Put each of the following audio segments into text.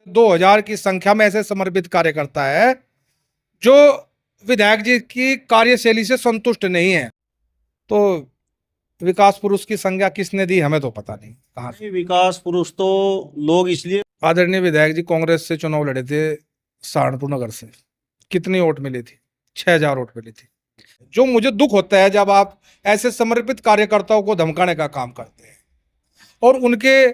2000 की संख्या में ऐसे समर्पित कार्यकर्ता है जो विधायक जी की कार्यशैली से संतुष्ट नहीं है। तो विकास पुरुष की संज्ञा किसने दी हमें तो पता नहीं कहाँ से। विकास पुरुष तो लोग इसलिए आदरणीय विधायक जी कांग्रेस से चुनाव लड़े थे सहारनपुर नगर से। कितनी वोट मिली थी? 6000 वोट मिली थी। जो मुझे दुख होता है जब आप ऐसे समर्पित कार्यकर्ताओं को धमकाने का काम करते हैं और उनके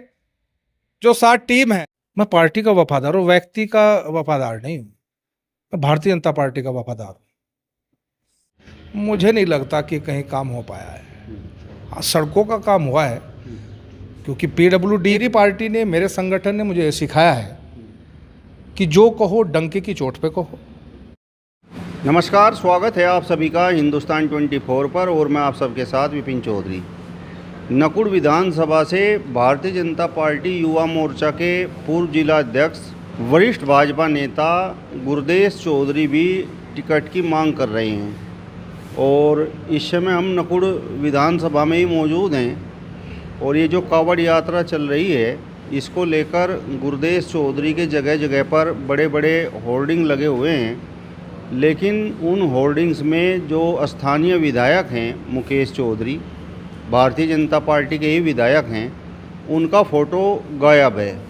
जो साथ टीम है। मैं पार्टी का वफादार हूँ, व्यक्ति का वफादार नहीं हूँ। मैं भारतीय जनता पार्टी का वफादार हूँ। मुझे नहीं लगता कि कहीं काम हो पाया है। हाँ, सड़कों का काम हुआ है क्योंकि PWD पार्टी ने, मेरे संगठन ने मुझे सिखाया है कि जो कहो डंके की चोट पे कहो। नमस्कार, स्वागत है आप सभी का हिंदुस्तान 24 पर और मैं आप सबके साथ विपिन चौधरी। नकुड़ विधानसभा से भारतीय जनता पार्टी युवा मोर्चा के पूर्व जिला अध्यक्ष वरिष्ठ भाजपा नेता गुरदेश चौधरी भी टिकट की मांग कर रहे हैं और इस समय हम नकुड़ विधानसभा में ही मौजूद हैं और ये जो कावड़ यात्रा चल रही है इसको लेकर गुरदेश चौधरी के जगह जगह पर बड़े बड़े होर्डिंग लगे हुए हैं, लेकिन उन होर्डिंग्स में जो स्थानीय विधायक हैं मुकेश चौधरी, भारतीय जनता पार्टी के ही विधायक हैं, उनका फ़ोटो गायब है।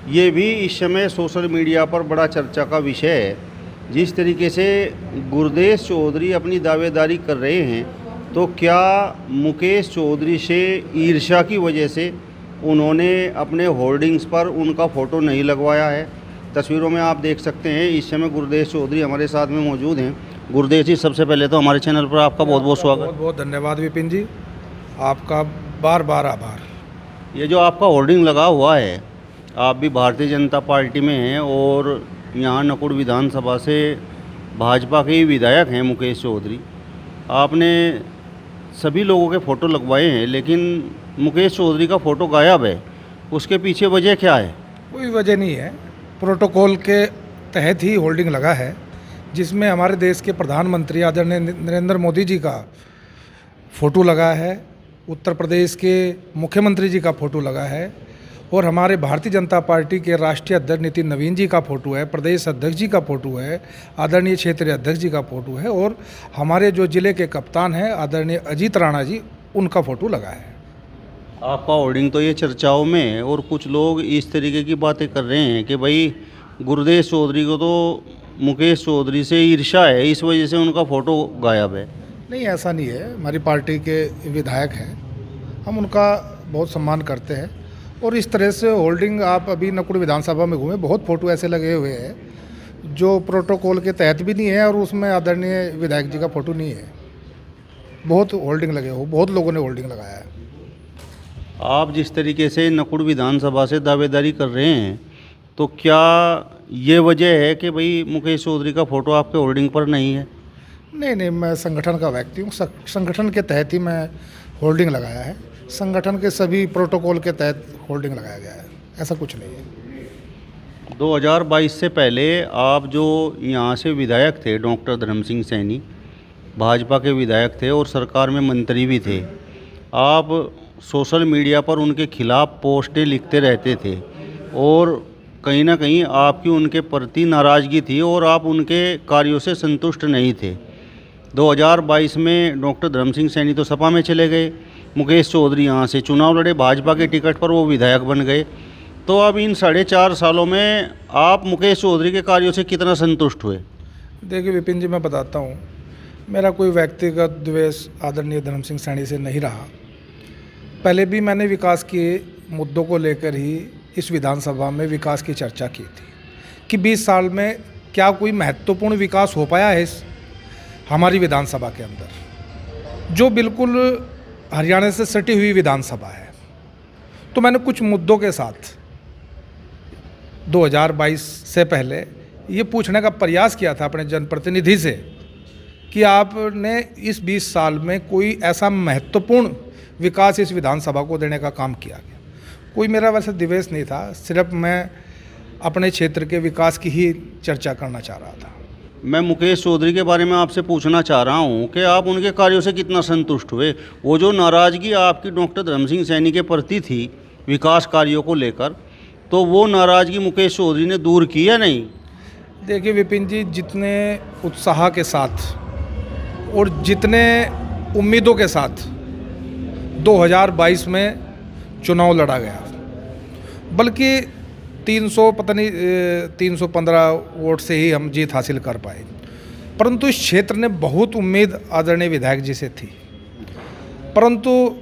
ये भी इस समय सोशल मीडिया पर बड़ा चर्चा का विषय है। जिस तरीके से गुरदेश चौधरी अपनी दावेदारी कर रहे हैं, तो क्या मुकेश चौधरी से ईर्ष्या की वजह से उन्होंने अपने होर्डिंग्स पर उनका फ़ोटो नहीं लगवाया है? तस्वीरों में आप देख सकते हैं इस समय गुरदेश चौधरी हमारे साथ में मौजूद हैं। गुरदेश जी, सबसे पहले तो हमारे चैनल पर आपका बहुत बहुत स्वागत। बहुत बहुत धन्यवाद विपिन जी, आपका बार बार आभार। ये जो आपका होर्डिंग लगा हुआ है, आप भी भारतीय जनता पार्टी में हैं और यहाँ नकुड़ विधानसभा से भाजपा के ही विधायक हैं मुकेश चौधरी। आपने सभी लोगों के फ़ोटो लगवाए हैं, लेकिन मुकेश चौधरी का फ़ोटो गायब है। उसके पीछे वजह क्या है? कोई वजह नहीं है। प्रोटोकॉल के तहत ही होल्डिंग लगा है, जिसमें हमारे देश के प्रधानमंत्री आदरणीय नरेंद्र मोदी जी का फ़ोटो लगा है, उत्तर प्रदेश के मुख्यमंत्री जी का फ़ोटो लगा है और हमारे भारतीय जनता पार्टी के राष्ट्रीय अध्यक्ष नितिन नवीन जी का फ़ोटो है, प्रदेश अध्यक्ष जी का फ़ोटो है, आदरणीय क्षेत्रीय अध्यक्ष जी का फ़ोटो है और हमारे जो ज़िले के कप्तान हैं आदरणीय अजीत राणा जी, उनका फ़ोटो लगा है। आपका होर्डिंग तो ये चर्चाओं में है और कुछ लोग इस तरीके की बातें कर रहे हैं कि भाई गुरदेश चौधरी को तो मुकेश चौधरी से ईर्ष्या है, इस वजह से उनका फ़ोटो गायब है। नहीं, ऐसा नहीं है। हमारी पार्टी के विधायक हैं, हम उनका बहुत सम्मान करते हैं और इस तरह से होल्डिंग, आप अभी नकुड़ विधानसभा में घूमे, बहुत फ़ोटो ऐसे लगे हुए हैं जो प्रोटोकॉल के तहत भी नहीं है और उसमें आदरणीय विधायक जी का फ़ोटो नहीं है। बहुत होल्डिंग लगे हो, बहुत लोगों ने होल्डिंग लगाया है। आप जिस तरीके से नकुड़ विधानसभा से दावेदारी कर रहे हैं, तो क्या ये वजह है कि भाई मुकेश चौधरी का फ़ोटो आपके होर्डिंग पर नहीं है? नहीं, मैं संगठन का व्यक्ति हूँ। संगठन के तहत ही मैं होल्डिंग लगाया है। संगठन के सभी प्रोटोकॉल के तहत होल्डिंग लगाया गया है, ऐसा कुछ नहीं है। 2022 से पहले आप जो यहाँ से विधायक थे, डॉक्टर धर्म सिंह सैनी भाजपा के विधायक थे और सरकार में मंत्री भी थे। आप सोशल मीडिया पर उनके खिलाफ पोस्टें लिखते रहते थे और कहीं ना कहीं आपकी उनके प्रति नाराज़गी थी और आप उनके कार्यों से संतुष्ट नहीं थे। 2022 में डॉक्टर धर्म सिंह सैनी तो सपा में चले गए, मुकेश चौधरी यहाँ से चुनाव लड़े, भाजपा के टिकट पर वो विधायक बन गए। तो अब इन 4.5 सालों में आप मुकेश चौधरी के कार्यों से कितना संतुष्ट हुए? देखिए विपिन जी, मैं बताता हूँ, मेरा कोई व्यक्तिगत द्वेष आदरणीय धर्म सिंह सैनी से नहीं रहा। पहले भी मैंने विकास के मुद्दों को लेकर ही इस विधानसभा में विकास की चर्चा की थी कि 20 साल में क्या कोई महत्वपूर्ण विकास हो पाया है इस हमारी विधानसभा के अंदर, जो बिल्कुल हरियाणा से सटी हुई विधानसभा है। तो मैंने कुछ मुद्दों के साथ 2022 से पहले ये पूछने का प्रयास किया था अपने जनप्रतिनिधि से कि आपने इस 20 साल में कोई ऐसा महत्वपूर्ण विकास इस विधानसभा को देने का काम किया गया। कोई मेरा वैसे द्वेष नहीं था, सिर्फ मैं अपने क्षेत्र के विकास की ही चर्चा करना चाह रहा था। मैं मुकेश चौधरी के बारे में आपसे पूछना चाह रहा हूं कि आप उनके कार्यों से कितना संतुष्ट हुए? वो जो नाराज़गी आपकी डॉक्टर धर्म सिंह सैनी के प्रति थी विकास कार्यों को लेकर, तो वो नाराज़गी मुकेश चौधरी ने दूर की या नहीं? देखिए विपिन जी, जितने उत्साह के साथ और जितने उम्मीदों के साथ 2022 में चुनाव लड़ा गया, बल्कि 300 पता नहीं 315 वोट से ही हम जीत हासिल कर पाए, परंतु इस क्षेत्र ने बहुत उम्मीद आदरणीय विधायक जी से थी। परंतु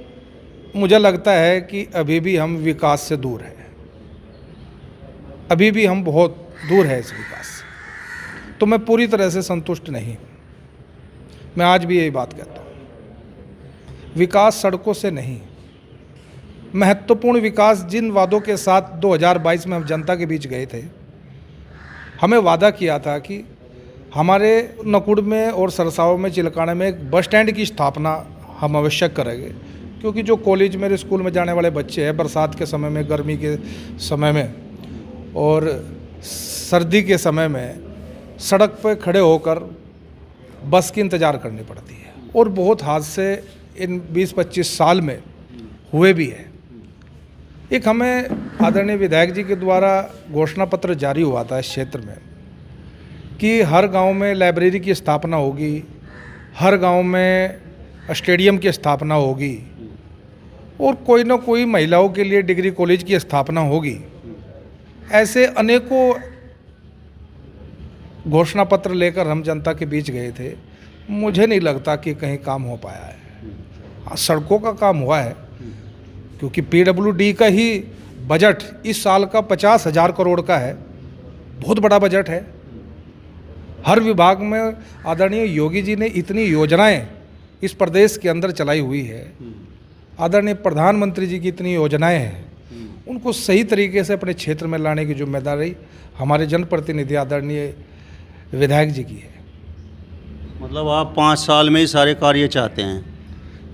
मुझे लगता है कि अभी भी हम विकास से दूर हैं, अभी भी हम बहुत दूर है इस विकास से। तो मैं पूरी तरह से संतुष्ट नहीं हूँ। मैं आज भी यही बात कहता हूँ, विकास सड़कों से नहीं, महत्वपूर्ण विकास जिन वादों के साथ 2022 में हम जनता के बीच गए थे, हमें वादा किया था कि हमारे नकुड़ में और सरसाव में, चिलकाने में एक बस स्टैंड की स्थापना हम अवश्य करेंगे, क्योंकि जो कॉलेज मेरे स्कूल में जाने वाले बच्चे हैं, बरसात के समय में, गर्मी के समय में और सर्दी के समय में सड़क पर खड़े होकर बस की इंतज़ार करनी पड़ती है, और बहुत हादसे इन 20-25 साल में हुए भी हैं। एक हमें आदरणीय विधायक जी के द्वारा घोषणा पत्र जारी हुआ था इस क्षेत्र में कि हर गांव में लाइब्रेरी की स्थापना होगी, हर गांव में स्टेडियम की स्थापना होगी और कोई ना कोई महिलाओं के लिए डिग्री कॉलेज की स्थापना होगी। ऐसे अनेकों घोषणा पत्र लेकर हम जनता के बीच गए थे। मुझे नहीं लगता कि कहीं काम हो पाया है। हाँ, सड़कों का काम हुआ है, क्योंकि PWD का ही बजट इस साल का 50,000 करोड़ का है, बहुत बड़ा बजट है। हर विभाग में आदरणीय योगी जी ने इतनी योजनाएं इस प्रदेश के अंदर चलाई हुई है, आदरणीय प्रधानमंत्री जी की इतनी योजनाएं हैं, उनको सही तरीके से अपने क्षेत्र में लाने की जिम्मेदारी हमारे जनप्रतिनिधि आदरणीय विधायक जी की है। मतलब आप 5 साल में ही सारे कार्य चाहते हैं?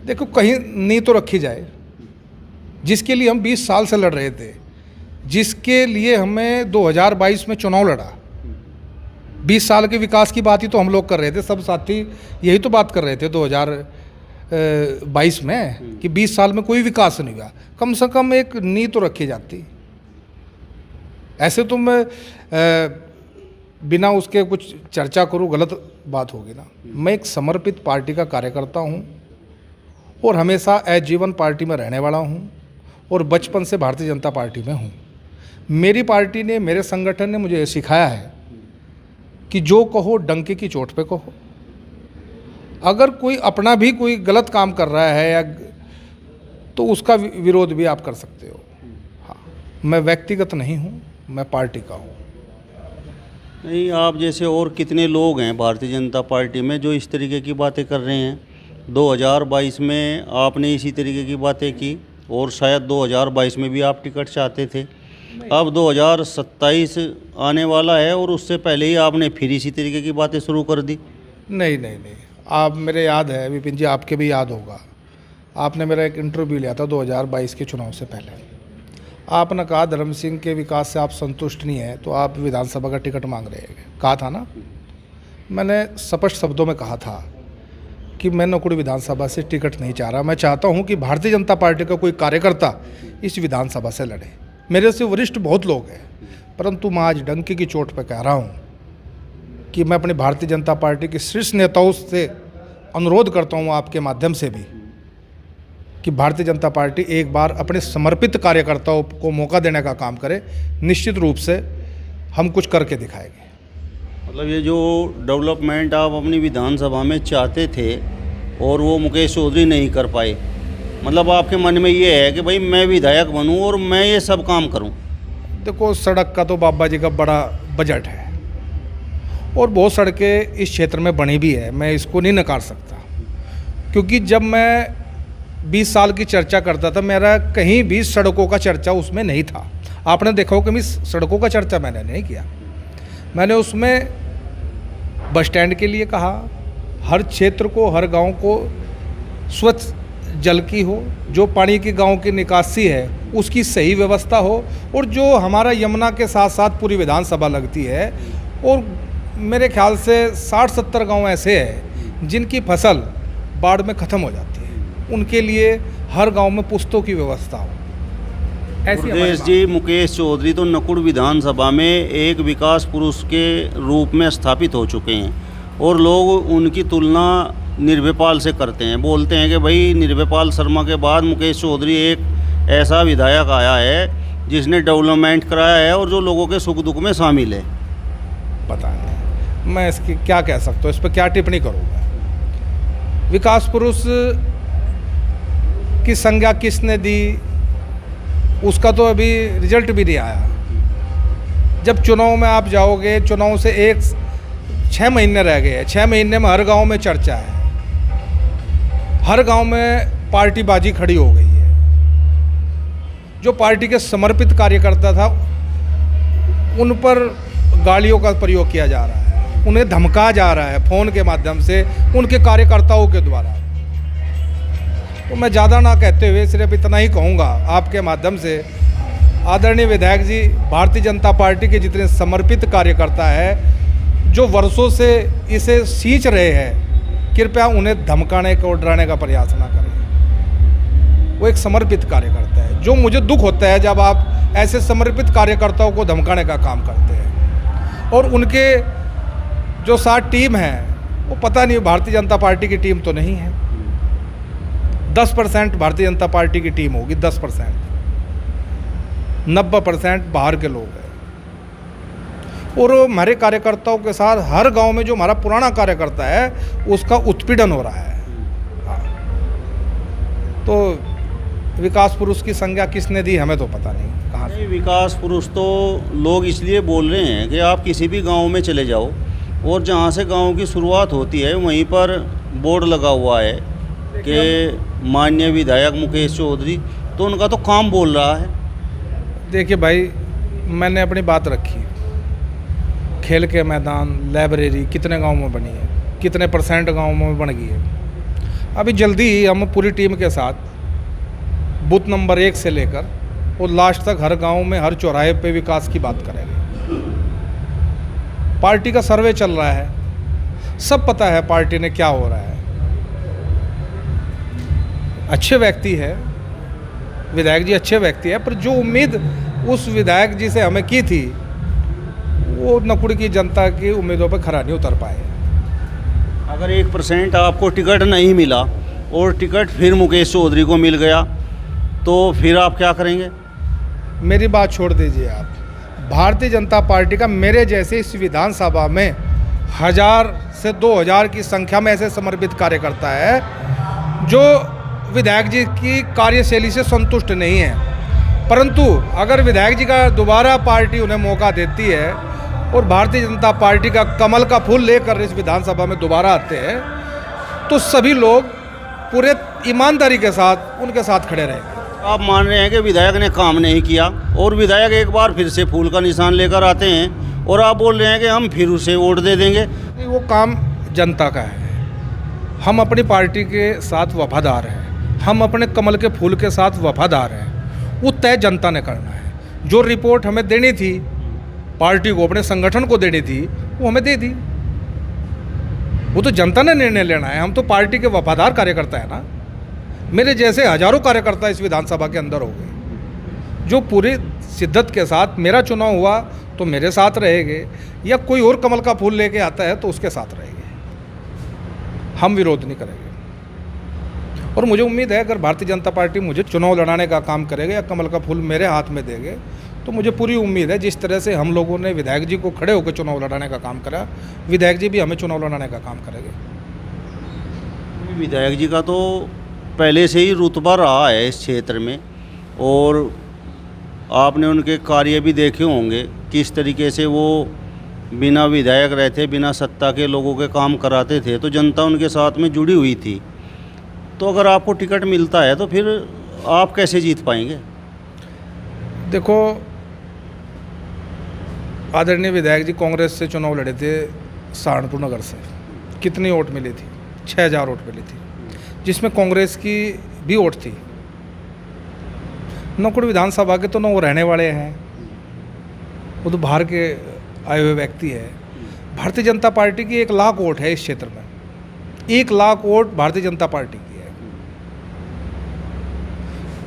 देखो, कहीं नींव तो रखी जाए, जिसके लिए हम 20 साल से लड़ रहे थे, जिसके लिए हमें 2022 में चुनाव लड़ा। 20 साल के विकास की बात ही तो हम लोग कर रहे थे, सब साथी यही तो बात कर रहे थे 2022 में कि 20 साल में कोई विकास नहीं हुआ। कम से कम एक नींव तो रखी जाती। ऐसे तो मैं बिना उसके कुछ चर्चा करूं, गलत बात होगी ना। मैं एक समर्पित पार्टी का कार्यकर्ता हूं और हमेशा आजीवन पार्टी में रहने वाला हूं और बचपन से भारतीय जनता पार्टी में हूं। मेरी पार्टी ने, मेरे संगठन ने मुझे सिखाया है कि जो कहो डंके की चोट पे कहो। अगर कोई अपना भी कोई गलत काम कर रहा है या तो उसका विरोध भी आप कर सकते हो। हाँ, मैं व्यक्तिगत नहीं हूँ, मैं पार्टी का हूँ। नहीं, आप जैसे और कितने लोग हैं भारतीय जनता पार्टी में जो इस तरीके की बातें कर रहे हैं? 2022 में आपने इसी तरीके की बातें की और शायद 2022 में भी आप टिकट चाहते थे। अब 2027 आने वाला है और उससे पहले ही आपने फिर इसी तरीके की बातें शुरू कर दी। नहीं, आप, मेरे याद है विपिन जी, आपके भी याद होगा, आपने मेरा एक इंटरव्यू लिया था 2022 के चुनाव से पहले। आपने कहा धर्म सिंह के विकास से आप संतुष्ट नहीं हैं, तो आप विधानसभा का टिकट मांग रहे हैं, कहा था ना। मैंने स्पष्ट शब्दों में कहा था कि मैं नकुड़ विधानसभा से टिकट नहीं चाह रहा। मैं चाहता हूं कि भारतीय जनता पार्टी का कोई कार्यकर्ता इस विधानसभा से लड़े। मेरे से वरिष्ठ बहुत लोग हैं, परंतु मैं आज डंके की चोट पर कह रहा हूं कि मैं अपनी भारतीय जनता पार्टी के शीर्ष नेताओं से अनुरोध करता हूं, आपके माध्यम से भी, कि भारतीय जनता पार्टी एक बार अपने समर्पित कार्यकर्ताओं को मौका देने का काम करे। निश्चित रूप से हम कुछ करके दिखाएंगे। मतलब ये जो डेवलपमेंट आप अपनी विधानसभा में चाहते थे और वो मुकेश चौधरी नहीं कर पाए, मतलब आपके मन में ये है कि भाई मैं विधायक बनूं और मैं ये सब काम करूं? देखो, सड़क का तो बाबा जी का बड़ा बजट है और बहुत सड़कें इस क्षेत्र में बनी भी है, मैं इसको नहीं नकार सकता। क्योंकि जब मैं 20 साल की चर्चा करता था, मेरा कहीं भी सड़कों का चर्चा उसमें नहीं था। आपने देखा हो कि सड़कों का चर्चा मैंने नहीं किया। मैंने उसमें बस स्टैंड के लिए कहा, हर क्षेत्र को, हर गांव को स्वच्छ जल की हो, जो पानी की गांव की निकासी है उसकी सही व्यवस्था हो, और जो हमारा यमुना के साथ साथ पूरी विधानसभा लगती है, और मेरे ख्याल से 60-70 गांव ऐसे हैं जिनकी फसल बाढ़ में ख़त्म हो जाती है, उनके लिए हर गांव में पुश्तों की व्यवस्था हो। ऐसी हमारी गुरदेश जी, मुकेश चौधरी तो नकुड़ विधानसभा में एक विकास पुरुष के रूप में स्थापित हो चुके हैं और लोग उनकी तुलना निर्भयपाल से करते हैं। बोलते हैं कि भाई निर्भयपाल शर्मा के बाद मुकेश चौधरी एक ऐसा विधायक आया है जिसने डेवलपमेंट कराया है और जो लोगों के सुख दुख में शामिल है। पता नहीं मैं इसकी क्या कह सकता हूँ, इस पर क्या टिप्पणी करूँगा। विकास पुरुष की संज्ञा किसने दी उसका तो अभी रिजल्ट भी नहीं आया। जब चुनाव में आप जाओगे, चुनाव से 6 महीने रह गए हैं, 6 महीने में हर गांव में चर्चा है, हर गांव में पार्टीबाजी खड़ी हो गई है। जो पार्टी के समर्पित कार्यकर्ता था उन पर गालियों का प्रयोग किया जा रहा है, उन्हें धमकाया जा रहा है फ़ोन के माध्यम से उनके कार्यकर्ताओं के द्वारा। तो मैं ज़्यादा ना कहते हुए सिर्फ इतना ही कहूँगा आपके माध्यम से, आदरणीय विधायक जी, भारतीय जनता पार्टी के जितने समर्पित कार्यकर्ता है जो वर्षों से इसे सींच रहे हैं, कृपया उन्हें धमकाने को डराने का प्रयास ना करें। वो एक समर्पित कार्यकर्ता है। जो मुझे दुख होता है जब आप ऐसे समर्पित कार्यकर्ताओं को धमकाने का काम करते हैं। और उनके जो साथ टीम है वो पता नहीं भारतीय जनता पार्टी की टीम तो नहीं है। 10% भारतीय जनता पार्टी की टीम होगी, 10%, 90% बाहर के लोग हैं। और हमारे कार्यकर्ताओं के साथ हर गांव में जो हमारा पुराना कार्यकर्ता है उसका उत्पीड़न हो रहा है। तो विकास पुरुष की संज्ञा किसने दी हमें तो पता नहीं कहाँ से। विकास पुरुष तो लोग इसलिए बोल रहे हैं कि आप किसी भी गांव में चले जाओ और जहां से गांव की शुरुआत होती है वहीं पर बोर्ड लगा हुआ है कि माननीय विधायक मुकेश चौधरी, तो उनका तो काम बोल रहा है। देखिए भाई, मैंने अपनी बात रखी। खेल के मैदान, लाइब्रेरी कितने गांव में बनी है, कितने % गांव में बन गई है। अभी जल्दी ही हम पूरी टीम के साथ बूथ नंबर 1 से लेकर और लास्ट तक हर गांव में, हर चौराहे पे विकास की बात करेंगे। पार्टी का सर्वे चल रहा है, सब पता है पार्टी ने क्या हो रहा है। अच्छे व्यक्ति है विधायक जी, अच्छे व्यक्ति है, पर जो उम्मीद उस विधायक जी से हमें की थी वो नकुड़ की जनता की उम्मीदों पर खरा नहीं उतर पाए। अगर 1% आपको टिकट नहीं मिला और टिकट फिर मुकेश चौधरी को मिल गया तो फिर आप क्या करेंगे? मेरी बात छोड़ दीजिए आप। भारतीय जनता पार्टी का मेरे जैसे इस विधानसभा में 1000 से 2000 की संख्या में ऐसे समर्पित कार्यकर्ता है जो विधायक जी की कार्यशैली से संतुष्ट नहीं है। परंतु अगर विधायक जी का दोबारा पार्टी उन्हें मौका देती है और भारतीय जनता पार्टी का कमल का फूल लेकर इस विधानसभा में दोबारा आते हैं तो सभी लोग पूरे ईमानदारी के साथ उनके साथ खड़े रहेंगे। आप मान रहे हैं कि विधायक ने काम नहीं किया और विधायक एक बार फिर से फूल का निशान लेकर आते हैं और आप बोल रहे हैं कि हम फिर उसे वोट दे देंगे। वो काम जनता का है। हम अपनी पार्टी के साथ वफादार हैं, हम अपने कमल के फूल के साथ वफादार हैं। वो तय जनता ने करना है। जो रिपोर्ट हमें देनी थी, पार्टी को, अपने संगठन को देनी थी, वो हमें दे दी। वो तो जनता ने निर्णय लेना है। हम तो पार्टी के वफादार कार्यकर्ता है ना। मेरे जैसे हजारों कार्यकर्ता इस विधानसभा के अंदर हो गए जो पूरी शिद्दत के साथ, मेरा चुनाव हुआ तो मेरे साथ रहेंगे, या कोई और कमल का फूल लेके आता है तो उसके साथ रहेंगे। हम विरोध नहीं करेंगे। और मुझे उम्मीद है अगर भारतीय जनता पार्टी मुझे चुनाव लड़ाने का काम करेगा या कमल का फूल मेरे हाथ में देंगे तो मुझे पूरी उम्मीद है जिस तरह से हम लोगों ने विधायक जी को खड़े होकर चुनाव लड़ाने का काम करा, विधायक जी भी हमें चुनाव लड़ाने का काम करेंगे। विधायक जी का तो पहले से ही रुतबा रहा है इस क्षेत्र में और आपने उनके कार्य भी देखे होंगे किस तरीके से वो बिना विधायक रहते, बिना सत्ता के लोगों के काम कराते थे, तो जनता उनके साथ में जुड़ी हुई थी। तो अगर आपको टिकट मिलता है तो फिर आप कैसे जीत पाएंगे? देखो, आदरणीय विधायक जी कांग्रेस से चुनाव लड़े थे सहारनपुर नगर से। कितनी वोट मिली थी? 6000 वोट मिली थी, जिसमें कांग्रेस की भी वोट थी। नकुड़ विधानसभा के तो न वो रहने वाले हैं, वो तो बाहर के आए हुए व्यक्ति है। भारतीय जनता पार्टी की 1 लाख वोट है इस क्षेत्र में। 1 लाख वोट भारतीय जनता पार्टी की है।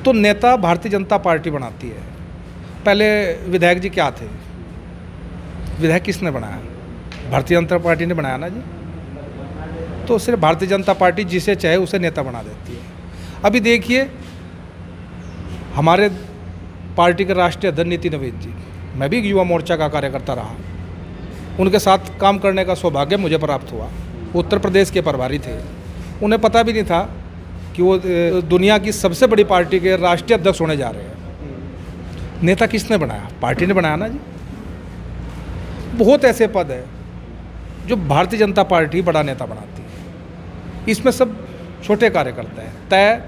तो नेता भारतीय जनता पार्टी बनाती है। पहले विधायक जी क्या थे? विधायक किसने बनाया? भारतीय जनता पार्टी ने बनाया ना जी। तो सिर्फ भारतीय जनता पार्टी जिसे चाहे उसे नेता बना देती है। अभी देखिए हमारे पार्टी के राष्ट्रीय अध्यक्ष नितिन नवीन जी, मैं भी युवा मोर्चा का कार्यकर्ता रहा, उनके साथ काम करने का सौभाग्य मुझे प्राप्त हुआ। उत्तर प्रदेश के प्रभारी थे, उन्हें पता भी नहीं था कि वो दुनिया की सबसे बड़ी पार्टी के राष्ट्रीय अध्यक्ष होने जा रहे हैं। नेता किसने बनाया? पार्टी ने बनाया ना जी। बहुत ऐसे पद हैं जो भारतीय जनता पार्टी बड़ा नेता बनाती है। इसमें सब छोटे कार्यकर्ता हैं। तय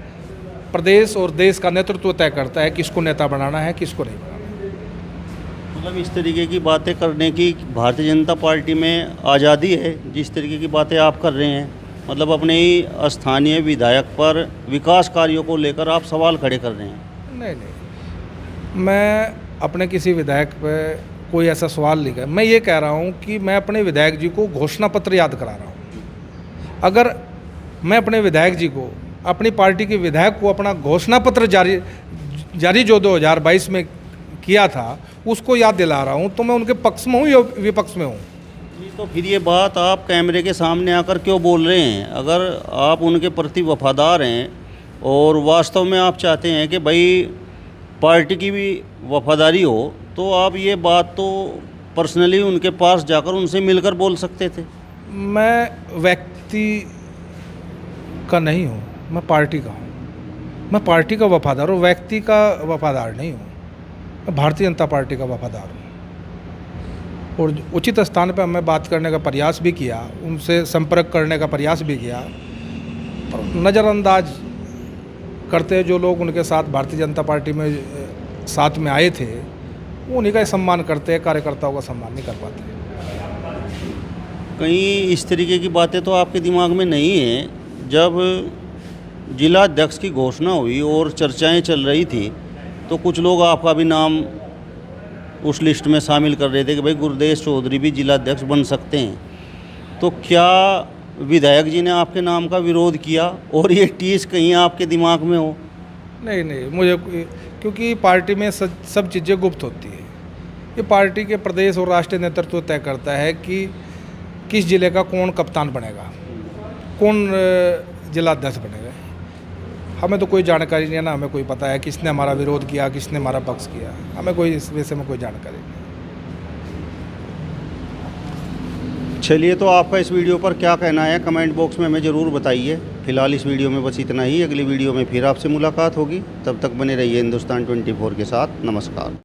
प्रदेश और देश का नेतृत्व तय करता है किसको नेता बनाना है, किसको नहीं बनाना। मतलब इस तरीके की बातें करने की भारतीय जनता पार्टी में आज़ादी है, जिस तरीके की बातें आप कर रहे हैं, मतलब अपने ही स्थानीय विधायक पर विकास कार्यों को लेकर आप सवाल खड़े कर रहे हैं। नहीं, मैं अपने किसी विधायक पे कोई ऐसा सवाल नहीं कर, मैं ये कह रहा हूँ कि मैं अपने विधायक जी को घोषणा पत्र याद करा रहा हूँ। अगर मैं अपने विधायक जी को, अपनी पार्टी के विधायक को अपना घोषणा पत्र जारी जो 2022 में किया था उसको याद दिला रहा हूँ, तो मैं उनके पक्ष में हूँ या विपक्ष में हूँ? तो फिर ये बात आप कैमरे के सामने आकर क्यों बोल रहे हैं? अगर आप उनके प्रति वफादार हैं और वास्तव में आप चाहते हैं कि भाई पार्टी की भी वफादारी हो, तो आप ये बात तो पर्सनली उनके पास जाकर उनसे मिलकर बोल सकते थे। मैं व्यक्ति का नहीं हूँ, मैं पार्टी का हूँ। मैं पार्टी का वफादार हूँ, व्यक्ति का वफादार नहीं हूँ। मैं भारतीय जनता पार्टी का वफादार हूँ और उचित स्थान पर मैं बात करने का प्रयास भी किया, उनसे संपर्क करने का प्रयास भी किया, पर नज़रअंदाज करते जो लोग उनके साथ भारतीय जनता पार्टी में साथ में आए थे, वो उन्हीं का सम्मान करते हैं, कार्यकर्ताओं का सम्मान नहीं कर पाते। कहीं इस तरीके की बातें तो आपके दिमाग में नहीं है? जब जिला अध्यक्ष की घोषणा हुई और चर्चाएं चल रही थी, तो कुछ लोग आपका भी नाम उस लिस्ट में शामिल कर रहे थे कि भाई गुरदेश चौधरी भी जिला अध्यक्ष बन सकते हैं। तो क्या विधायक जी ने आपके नाम का विरोध किया और ये टीस कहीं आपके दिमाग में हो? नहीं, मुझे क्योंकि पार्टी में सब चीज़ें गुप्त होती है। ये पार्टी के प्रदेश और राष्ट्रीय नेतृत्व तय करता है कि किस जिले का कौन कप्तान बनेगा, कौन जिला अध्यक्ष बनेगा। हमें तो कोई जानकारी नहीं है ना, हमें कोई पता है किसने हमारा विरोध किया, किसने हमारा पक्ष किया, हमें कोई इस विषय में कोई जानकारी नहीं। चलिए, तो आपका इस वीडियो पर क्या कहना है कमेंट बॉक्स में हमें ज़रूर बताइए। फिलहाल इस वीडियो में बस इतना ही। अगली वीडियो में फिर आपसे मुलाकात होगी, तब तक बने रहिए हिंदुस्तान 24 के साथ। नमस्कार।